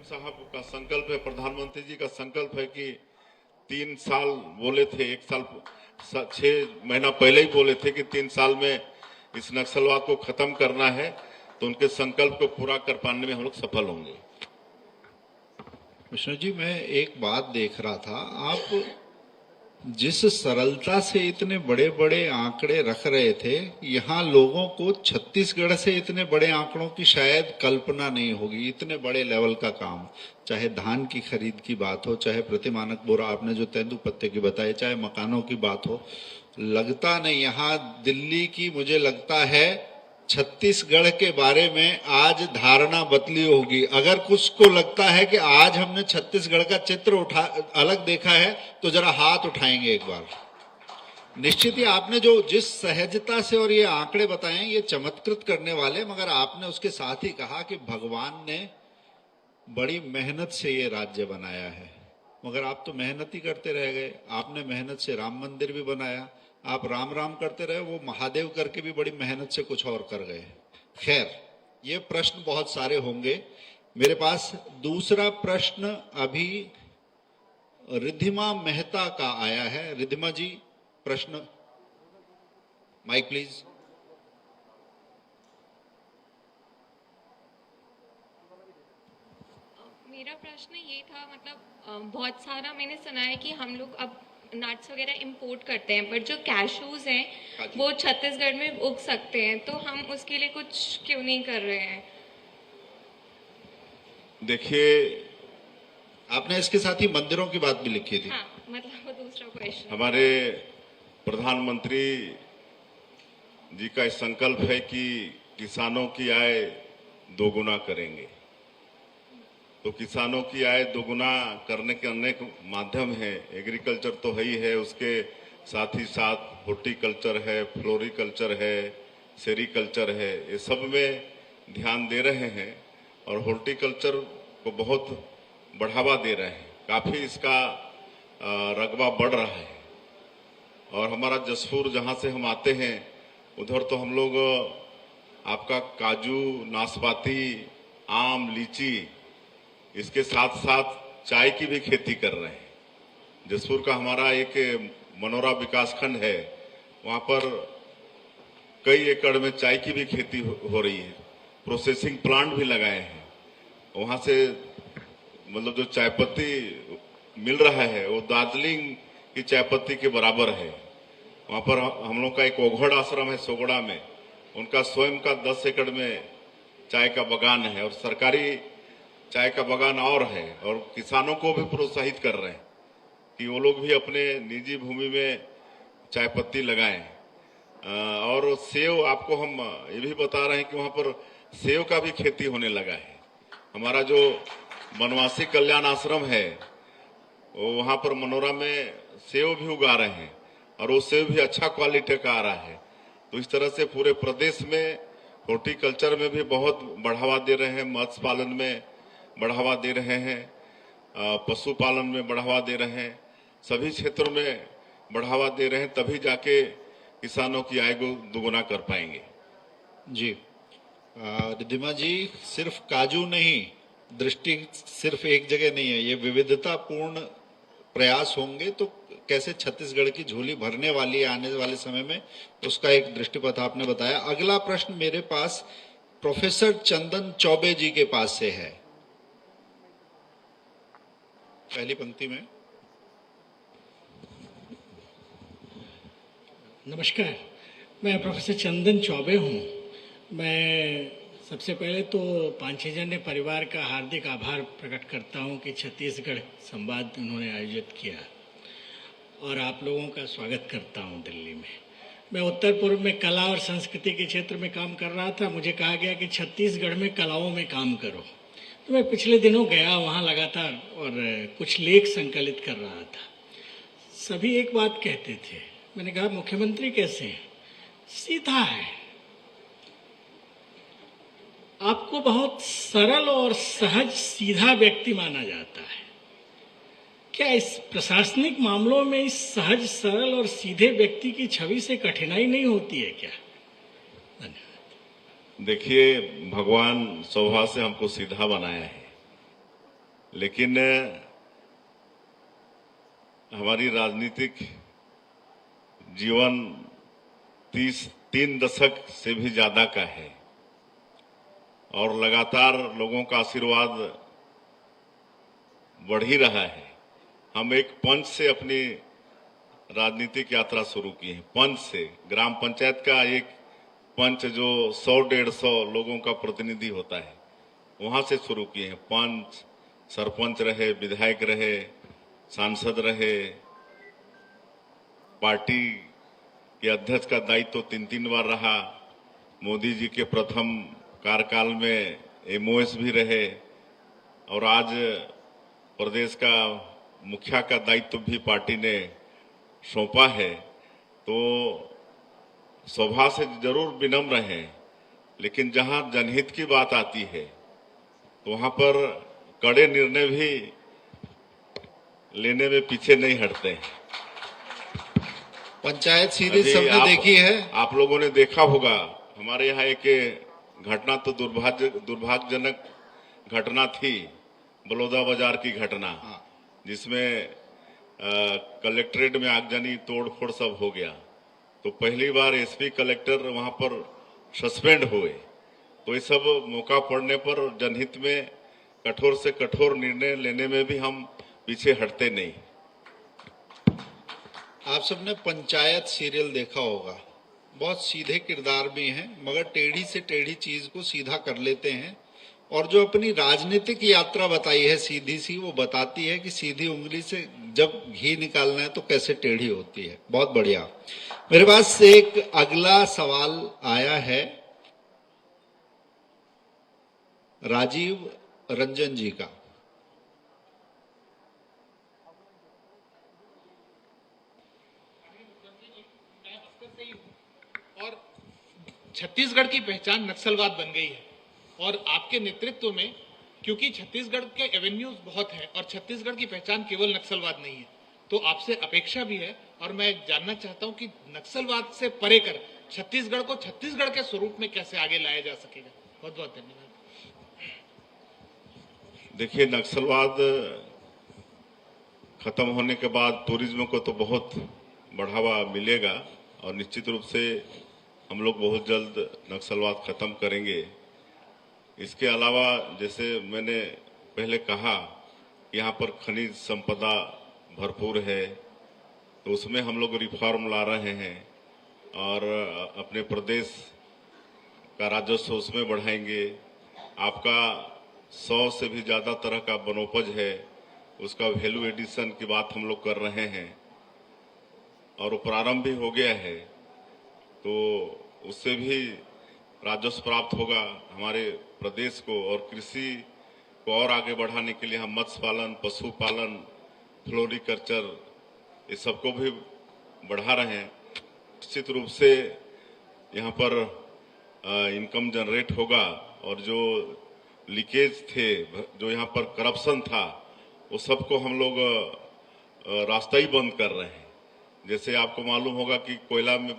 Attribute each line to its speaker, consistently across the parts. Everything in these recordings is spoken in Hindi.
Speaker 1: साहब का संकल्प है, प्रधानमंत्री जी का संकल्प है कि 3 साल बोले थे, 1 साल 6 महीना पहले ही बोले थे कि 3 साल में इस नक्सलवाद को खत्म करना है, तो उनके संकल्प को पूरा कर पाने में हम लोग सफल होंगे।
Speaker 2: कृष्ण जी, मैं एक बात देख रहा था, आप जिस सरलता से इतने बड़े बड़े आंकड़े रख रहे थे, यहाँ लोगों को छत्तीसगढ़ से इतने बड़े आंकड़ों की शायद कल्पना नहीं होगी। इतने बड़े लेवल का काम, चाहे धान की खरीद की बात हो, चाहे प्रतिमानक बोरा आपने जो तेंदुपत्ते की बताई, चाहे मकानों की बात हो, लगता नहीं यहाँ दिल्ली की, मुझे लगता है छत्तीसगढ़ के बारे में आज धारणा बदली होगी। अगर कुछ को लगता है कि आज हमने छत्तीसगढ़ का चित्र अलग देखा है, तो जरा हाथ उठाएंगे एक बार। निश्चित ही आपने जो जिस सहजता से और ये आंकड़े बताए ये चमत्कृत करने वाले, मगर आपने उसके साथ ही कहा कि भगवान ने बड़ी मेहनत से ये राज्य बनाया है। मगर आप तो मेहनत ही करते रह गए। आपने मेहनत से राम मंदिर भी बनाया, आप राम राम करते रहे, वो महादेव करके भी बड़ी मेहनत से कुछ और कर गए। खैर, ये प्रश्न बहुत सारे होंगे। मेरे पास दूसरा प्रश्न अभी रिद्धिमा मेहता का आया है। रिद्धिमा जी, प्रश्न, माइक प्लीज।
Speaker 3: मेरा प्रश्न ये था, मतलब बहुत सारा मैंने सुना है कि हम लोग अब नट्स वगैरह इंपोर्ट करते हैं, बट जो कैशूज हैं वो छत्तीसगढ़ में उग सकते हैं, तो हम उसके लिए कुछ क्यों नहीं कर रहे हैं?
Speaker 1: देखिए,
Speaker 2: आपने इसके साथ ही मंदिरों की बात भी लिखी थी।
Speaker 3: हाँ, मतलब वो दूसरा क्वेश्चन।
Speaker 1: हमारे प्रधानमंत्री जी का संकल्प है कि किसानों की आय दोगुना करेंगे। तो किसानों की आय दोगुना करने के अनेक माध्यम हैं। एग्रीकल्चर तो है ही है, उसके साथ ही साथ हॉर्टिकल्चर है, फ्लोरिकल्चर है, सेरिकल्चर है, ये सब में ध्यान दे रहे हैं और हॉर्टिकल्चर को बहुत बढ़ावा दे रहे हैं। काफ़ी इसका रकबा बढ़ रहा है। और हमारा जसपुर जहाँ से हम आते हैं उधर तो हम लोग आपका काजू, नाशपाती, आम, लीची, इसके साथ साथ चाय की भी खेती कर रहे हैं। जसपुर का हमारा एक मनोरा विकासखंड है, वहाँ पर कई एकड़ में चाय की भी खेती हो रही है। प्रोसेसिंग प्लांट भी लगाए हैं। वहाँ से मतलब जो चाय पत्ती मिल रहा है वो दार्जिलिंग की चाय पत्ती के बराबर है। वहाँ पर हम लोग का एक ओघड़ आश्रम है सोगड़ा में, उनका स्वयं का 10 एकड़ में चाय का बागान है और सरकारी चाय का बागान और है। और किसानों को भी प्रोत्साहित कर रहे हैं कि वो लोग भी अपने निजी भूमि में चाय पत्ती लगाएं। और सेव, आपको हम ये भी बता रहे हैं कि वहाँ पर सेव का भी खेती होने लगा है। हमारा जो वनवासी कल्याण आश्रम है वहाँ पर मनोरा में सेव भी उगा रहे हैं और वो सेव भी अच्छा क्वालिटी का आ रहा है। तो इस तरह से पूरे प्रदेश में हॉर्टिकल्चर में भी बहुत बढ़ावा दे रहे हैं, मत्स्य पालन में बढ़ावा दे रहे हैं, पशुपालन में बढ़ावा दे रहे हैं, सभी क्षेत्रों में बढ़ावा दे रहे हैं, तभी जाके किसानों की आय को दोगुना कर पाएंगे।
Speaker 2: जी, रिद्धिमा जी, सिर्फ काजू नहीं, दृष्टि सिर्फ एक जगह नहीं है, ये विविधतापूर्ण प्रयास होंगे तो कैसे छत्तीसगढ़ की झोली भरने वाली है आने वाले समय में, उसका एक दृष्टिपथ आपने बताया। अगला प्रश्न मेरे पास प्रोफेसर चंदन चौबे जी के पास से है, पहली पंक्ति में।
Speaker 4: नमस्कार, मैं प्रोफेसर चंदन चौबे हूँ। मैं सबसे पहले तो पांचेजन्य परिवार का हार्दिक आभार प्रकट करता हूँ कि छत्तीसगढ़ संवाद उन्होंने आयोजित किया और आप लोगों का स्वागत करता हूँ दिल्ली में। मैं उत्तर पूर्व में कला और संस्कृति के क्षेत्र में काम कर रहा था। मुझे कहा गया कि छत्तीसगढ़ में कलाओं में काम करो, तो मैं पिछले दिनों गया वहाँ लगातार और कुछ लेख संकलित कर रहा था। सभी एक बात कहते थे, मैंने कहा मुख्यमंत्री कैसे हैं? सीधा है, आपको बहुत सरल और सहज सीधा व्यक्ति माना जाता है। क्या इस प्रशासनिक मामलों में इस सहज सरल और सीधे व्यक्ति की छवि से कठिनाई नहीं होती है क्या? धन्यवाद।
Speaker 1: देखिए, भगवान स्वभाव से हमको सीधा बनाया है लेकिन हमारी राजनीतिक जीवन 3 दशक से भी ज्यादा का है और लगातार लोगों का आशीर्वाद बढ़ ही रहा है। हम एक पंच से अपनी राजनीतिक यात्रा शुरू की है। पंच से, ग्राम पंचायत का एक पंच जो 100-150 लोगों का प्रतिनिधि होता है, वहां से शुरू किए हैं। पंच, सरपंच रहे, विधायक रहे, सांसद रहे, पार्टी के अध्यक्ष का दायित्व तो 3 बार रहा। मोदी जी के प्रथम कार्यकाल में एमओएस भी रहे और आज प्रदेश का मुखिया का दायित्व भी पार्टी ने सौंपा है। तो सभा से जरूर विनम्र हैं, लेकिन जहां जनहित की बात आती है तो वहां पर कड़े निर्णय भी लेने में पीछे नहीं हटते हैं।
Speaker 2: पंचायत सीरीज
Speaker 1: अभी
Speaker 2: सबने देखी है।
Speaker 1: आप लोगों ने देखा होगा, हमारे यहाँ एक घटना तो दुर्भाग्यजनक घटना थी, बलौदा बाजार की घटना, जिसमें कलेक्ट्रेट में आगजनी तोड़फोड़ सब हो गया। तो पहली बार एसपी कलेक्टर वहां पर सस्पेंड हुए। तो ये सब मौका पड़ने पर जनहित में कठोर से कठोर निर्णय लेने में भी हम पीछे हटते नहीं।
Speaker 2: आप सबने पंचायत सीरियल देखा होगा। बहुत सीधे किरदार भी हैं, मगर टेढ़ी से टेढ़ी चीज को सीधा कर लेते हैं। और जो अपनी राजनीतिक यात्रा बताई है सीधी सी, वो बताती है कि सीधी उंगली से जब घी निकालना है तो कैसे टेढ़ी होती है। बहुत बढ़िया। मेरे पास एक अगला सवाल आया है राजीव रंजन जी का।
Speaker 5: और छत्तीसगढ़ की पहचान नक्सलवाद बन गई है और आपके नेतृत्व में, क्योंकि छत्तीसगढ़ के एवेन्यूज बहुत हैं और छत्तीसगढ़ की पहचान केवल नक्सलवाद नहीं है, तो आपसे अपेक्षा भी है और मैं जानना चाहता हूं कि नक्सलवाद से परे कर छत्तीसगढ़ को छत्तीसगढ़ के स्वरूप में कैसे आगे लाया जा सकेगा। बहुत बहुत धन्यवाद।
Speaker 1: देखिए, नक्सलवाद खत्म होने के बाद टूरिज्म को तो बहुत बढ़ावा मिलेगा और निश्चित रूप से हम लोग बहुत जल्द नक्सलवाद खत्म करेंगे। इसके अलावा जैसे मैंने पहले कहा, यहाँ पर खनिज संपदा भरपूर है, तो उसमें हम लोग रिफॉर्म ला रहे हैं और अपने प्रदेश का राजस्व उसमें बढ़ाएंगे। आपका 100 से भी ज्यादा तरह का वनोपज है, उसका वैल्यू एडिशन की बात हम लोग कर रहे हैं और वो प्रारंभ भी हो गया है। तो उससे भी राजस्व प्राप्त होगा हमारे प्रदेश को और कृषि को और आगे बढ़ाने के लिए हम मत्स्य पालन, पशुपालन, फ्लोरिकल्चर, इस सबको भी बढ़ा रहे हैं। निश्चित रूप से यहाँ पर इनकम जनरेट होगा और जो लीकेज थे, जो यहाँ पर करप्शन था, वो सबको हम लोग रास्ता ही बंद कर रहे हैं। जैसे आपको मालूम होगा कि कोयला में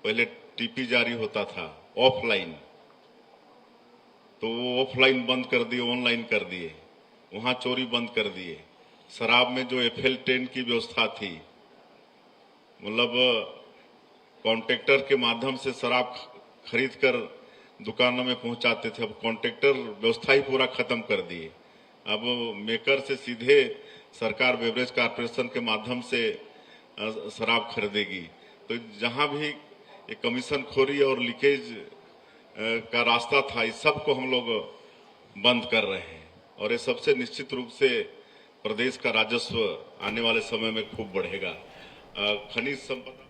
Speaker 1: पहले टीपी जारी होता था ऑफलाइन, तो वो ऑफलाइन बंद कर दिए, ऑनलाइन कर दिए, वहां चोरी बंद कर दिए। शराब में जो FL10 की व्यवस्था थी, मतलब कॉन्ट्रैक्टर के माध्यम से शराब खरीद कर दुकानों में पहुंचाते थे, अब कॉन्ट्रैक्टर व्यवस्था ही पूरा खत्म कर दिए। अब मेकर से सीधे सरकार बेवरेज कॉर्पोरेशन के माध्यम से शराब खरीदेगी। तो जहां भी ये कमीशन खोरी और लीकेज का रास्ता था, इस सब को हम लोग बंद कर रहे हैं और ये सबसे निश्चित रूप से प्रदेश का राजस्व आने वाले समय में खूब बढ़ेगा। खनिज संपदा